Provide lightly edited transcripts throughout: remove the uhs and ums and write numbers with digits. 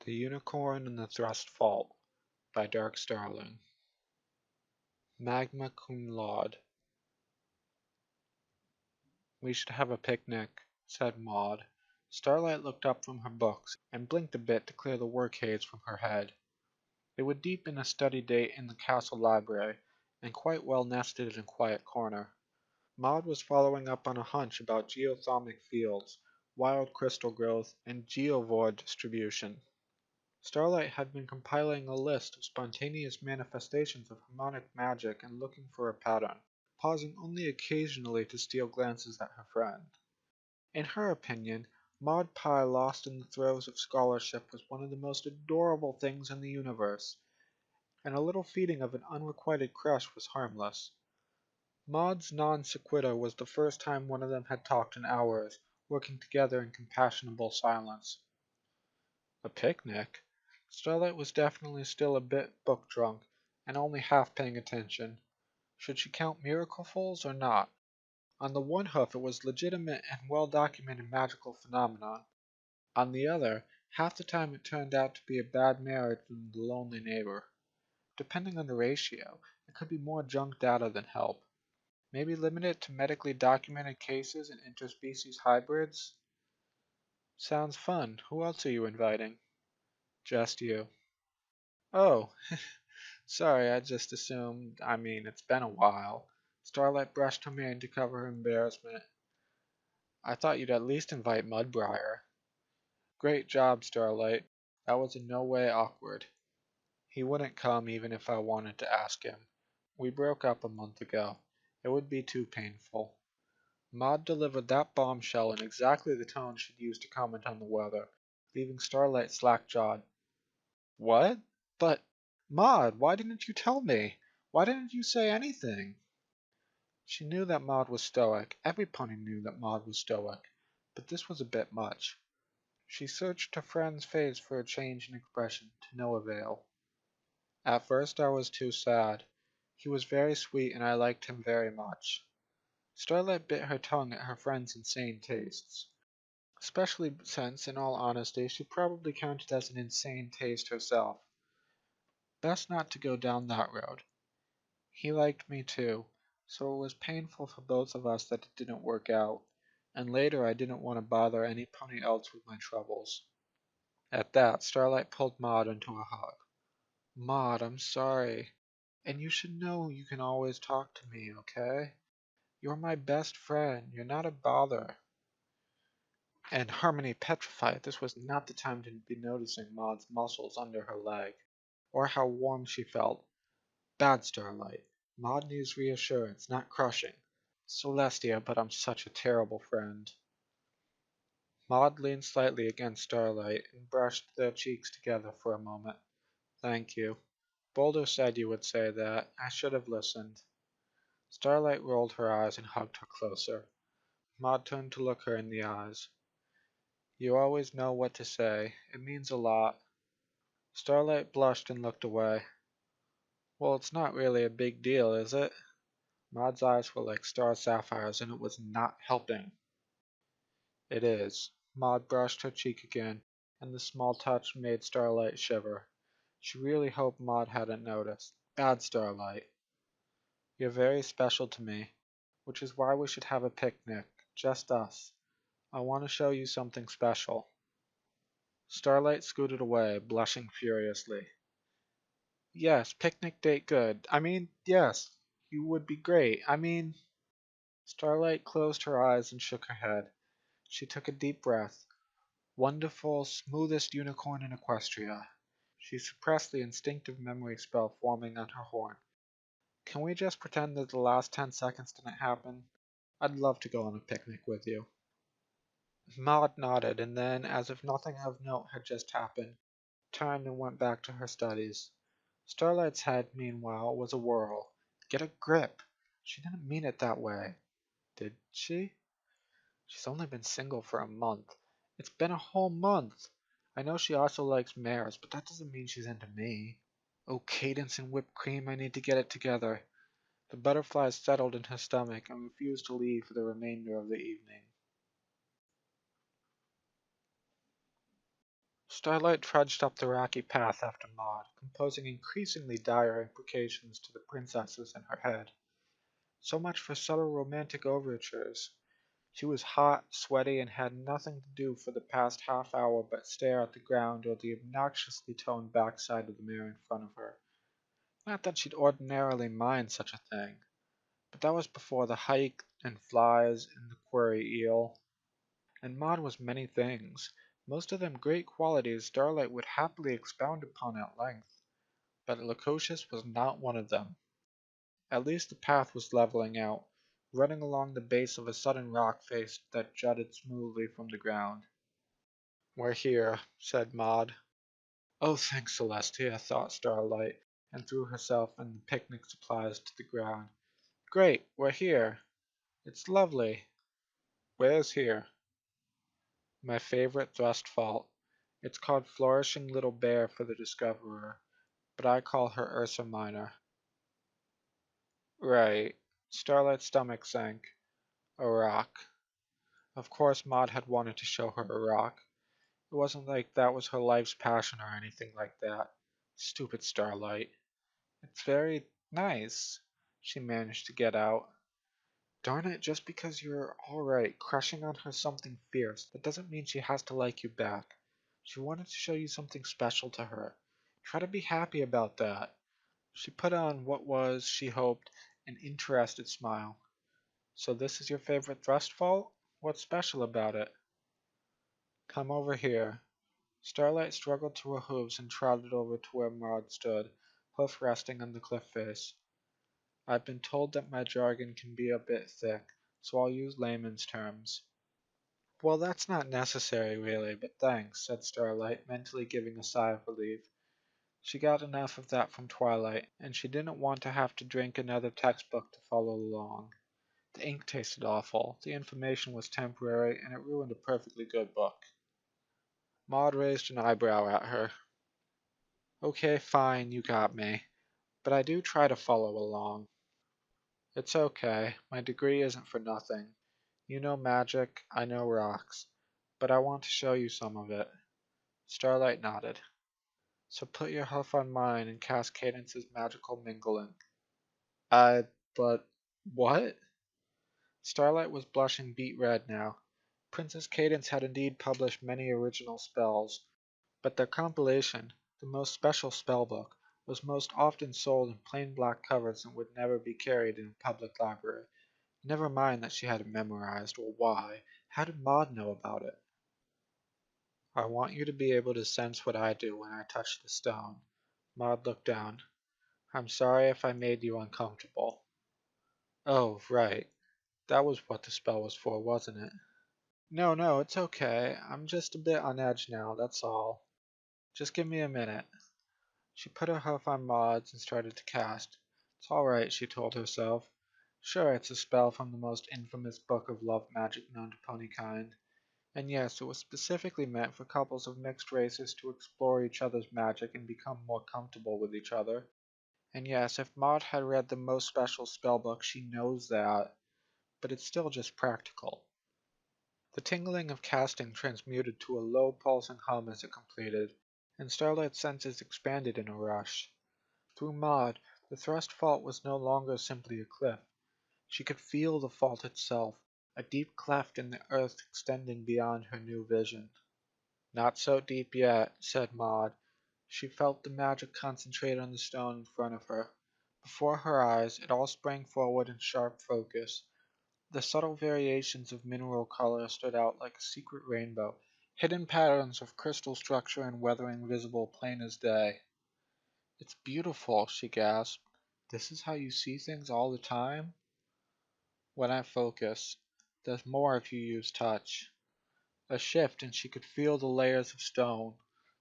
The Unicorn and the Thrust Fault by Darkstarling. Magma cum laude. We should have a picnic, said Maud. Starlight looked up from her books and blinked a bit to clear the work haze from her head. They were deep in a study date in the castle library, and quite well nested in a quiet corner. Maud was following up on a hunch about geothermic fields, wild crystal growth, and geovore distribution. Starlight had been compiling a list of spontaneous manifestations of harmonic magic and looking for a pattern, pausing only occasionally to steal glances at her friend. In her opinion, Maud Pye lost in the throes of scholarship was one of the most adorable things in the universe, and a little feeding of an unrequited crush was harmless. Maud's non sequitur was the first time one of them had talked in hours, working together in compassionable silence. A picnic? Starlight was definitely still a bit book drunk, and only half paying attention. Should she count miraclefuls or not? On the one hoof it was legitimate and well-documented magical phenomenon. On the other, half the time it turned out to be a bad marriage and the lonely neighbor. Depending on the ratio, it could be more junk data than help. Maybe limit it to medically documented cases and interspecies hybrids? Sounds fun. Who else are you inviting? Just you. Oh, sorry, I just assumed. It's been a while. Starlight brushed her mane to cover her embarrassment. I thought you'd at least invite Mudbriar. Great job, Starlight. That was in no way awkward. He wouldn't come even if I wanted to ask him. We broke up a month ago. It would be too painful. Maud delivered that bombshell in exactly the tone she'd used to comment on the weather, leaving Starlight slack-jawed. What? But, Maud, why didn't you tell me? Why didn't you say anything? She knew that Maud was stoic. Every pony knew that Maud was stoic. But this was a bit much. She searched her friend's face for a change in expression, to no avail. At first I was too sad. He was very sweet and I liked him very much. Starlight bit her tongue at her friend's insane tastes. Especially since, in all honesty, she probably counted as an insane taste herself. Best not to go down that road. He liked me too, so it was painful for both of us that it didn't work out, and later I didn't want to bother any pony else with my troubles. At that, Starlight pulled Maud into a hug. Maud, I'm sorry. And you should know you can always talk to me, okay? You're my best friend. You're not a bother. And Harmony petrified, this was not the time to be noticing Maud's muscles under her leg, or how warm she felt. Bad Starlight. Maud needs reassurance, not crushing. Celestia, but I'm such a terrible friend. Maud leaned slightly against Starlight and brushed their cheeks together for a moment. Thank you. Boulder said you would say that. I should have listened. Starlight rolled her eyes and hugged her closer. Maud turned to look her in the eyes. You always know what to say. It means a lot. Starlight blushed and looked away. Well, it's not really a big deal, is it? Maud's eyes were like star sapphires, and it was not helping. It is. Maud brushed her cheek again, and the small touch made Starlight shiver. She really hoped Maud hadn't noticed. Bad Starlight. You're very special to me, which is why we should have a picnic. Just us. I want to show you something special. Starlight scooted away, blushing furiously. Yes, picnic date good. Yes, you would be great. Starlight closed her eyes and shook her head. She took a deep breath. Wonderful, smoothest unicorn in Equestria. She suppressed the instinctive memory spell forming on her horn. Can we just pretend that the last 10 seconds didn't happen? I'd love to go on a picnic with you. Maud nodded, and then, as if nothing of note had just happened, turned and went back to her studies. Starlight's head, meanwhile, was a whirl. Get a grip! She didn't mean it that way. Did she? She's only been single for a month. It's been a whole month! I know she also likes mares, but that doesn't mean she's into me. Oh, Cadence and whipped cream, I need to get it together. The butterflies settled in her stomach and refused to leave for the remainder of the evening. Starlight trudged up the rocky path after Maud, composing increasingly dire imprecations to the princesses in her head. So much for subtle romantic overtures. She was hot, sweaty, and had nothing to do for the past half hour but stare at the ground or the obnoxiously toned backside of the mirror in front of her. Not that she'd ordinarily mind such a thing, but that was before the hike and flies and the quarry eel. And Maud was many things, most of them great qualities Starlight would happily expound upon at length, but Locosius was not one of them. At least the path was leveling out, running along the base of a sudden rock face that jutted smoothly from the ground. "We're here," said Maud. "Oh, thanks, Celestia," thought Starlight, and threw herself and the picnic supplies to the ground. "Great, we're here. It's lovely. Where's here?" "My favorite thrust fault. It's called Flourishing Little Bear for the Discoverer, but I call her Ursa Minor." "Right." Starlight's stomach sank. A rock. Of course Maud had wanted to show her a rock. It wasn't like that was her life's passion or anything like that. Stupid Starlight. "It's very nice," she managed to get out. Darn it, just because you're alright crushing on her something fierce, that doesn't mean she has to like you back. She wanted to show you something special to her. Try to be happy about that. She put on what was, she hoped, an interested smile. "So this is your favorite thrust fault? What's special about it?" "Come over here." Starlight struggled to her hooves and trotted over to where Maud stood, hoof resting on the cliff face. "I've been told that my jargon can be a bit thick, so I'll use layman's terms." "Well, that's not necessary, really, but thanks," said Starlight, mentally giving a sigh of relief. She got enough of that from Twilight, and she didn't want to have to drink another textbook to follow along. The ink tasted awful, the information was temporary, and it ruined a perfectly good book. Maud raised an eyebrow at her. "Okay, fine, you got me. But I do try to follow along." "It's okay. My degree isn't for nothing. You know magic, I know rocks. But I want to show you some of it." Starlight nodded. "So put your hoof on mine and cast Cadence's magical mingling." "I... but... what?" Starlight was blushing beet red now. Princess Cadence had indeed published many original spells, but their compilation, the most special spellbook, was most often sold in plain black covers and would never be carried in a public library. Never mind that she had it memorized, or why. How did Maud know about it? "I want you to be able to sense what I do when I touch the stone." Maud looked down. "I'm sorry if I made you uncomfortable." "Oh, right. That was what the spell was for, wasn't it?" "No, no, it's okay. I'm just a bit on edge now, that's all. Just give me a minute." She put her hoof on Maud's and started to cast. It's alright, she told herself. Sure, it's a spell from the most infamous book of love magic known to ponykind. And yes, it was specifically meant for couples of mixed races to explore each other's magic and become more comfortable with each other. And yes, if Maud had read the most special spellbook, she knows that. But it's still just practical. The tingling of casting transmuted to a low pulsing hum as it completed, and Starlight's senses expanded in a rush. Through Maud, the thrust fault was no longer simply a cliff. She could feel the fault itself, a deep cleft in the earth extending beyond her new vision. "Not so deep yet," said Maud. She felt the magic concentrate on the stone in front of her. Before her eyes, it all sprang forward in sharp focus. The subtle variations of mineral color stood out like a secret rainbow, hidden patterns of crystal structure and weathering visible plain as day. "It's beautiful," she gasped. "This is how you see things all the time?" "When I focus. There's more if you use touch." A shift, and she could feel the layers of stone,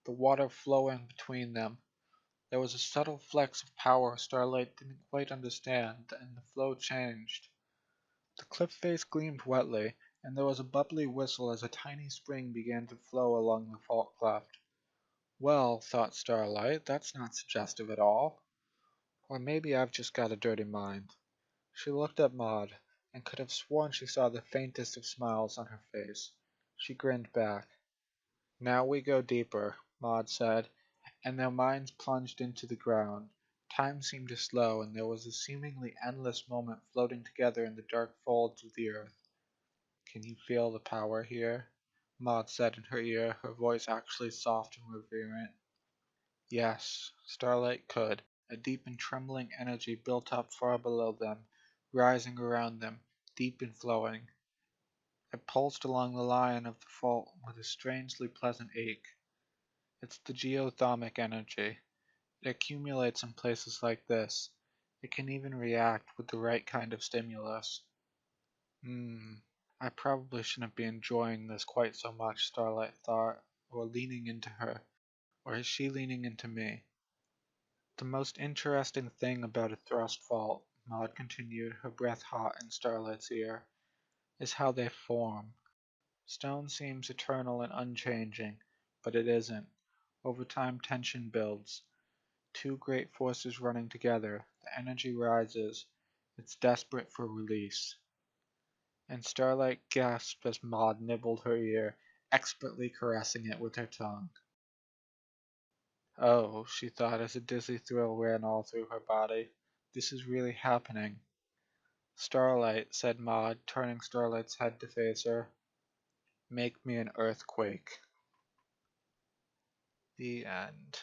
the water flowing between them. There was a subtle flex of power Starlight didn't quite understand, and the flow changed. The cliff face gleamed wetly, and there was a bubbly whistle as a tiny spring began to flow along the fault cleft. Well, thought Starlight, that's not suggestive at all. Or maybe I've just got a dirty mind. She looked at Maud, and could have sworn she saw the faintest of smiles on her face. She grinned back. Now we go deeper, Maud said, and their minds plunged into the ground. Time seemed to slow, and there was a seemingly endless moment floating together in the dark folds of the earth. Can you feel the power here? Maud said in her ear, her voice actually soft and reverent. Yes, Starlight could. A deep and trembling energy built up far below them, rising around them, deep and flowing. It pulsed along the line of the fault with a strangely pleasant ache. It's the geothermic energy. It accumulates in places like this. It can even react with the right kind of stimulus. Hmm. I probably shouldn't be enjoying this quite so much, Starlight thought, or leaning into her. Or is she leaning into me? The most interesting thing about a thrust fault, Maud continued, her breath hot in Starlight's ear, is how they form. Stone seems eternal and unchanging, but it isn't. Over time tension builds. Two great forces running together, the energy rises. It's desperate for release. And Starlight gasped as Maud nibbled her ear, expertly caressing it with her tongue. Oh, she thought as a dizzy thrill ran all through her body. This is really happening. Starlight, said Maud, turning Starlight's head to face her. Make me an earthquake. The end.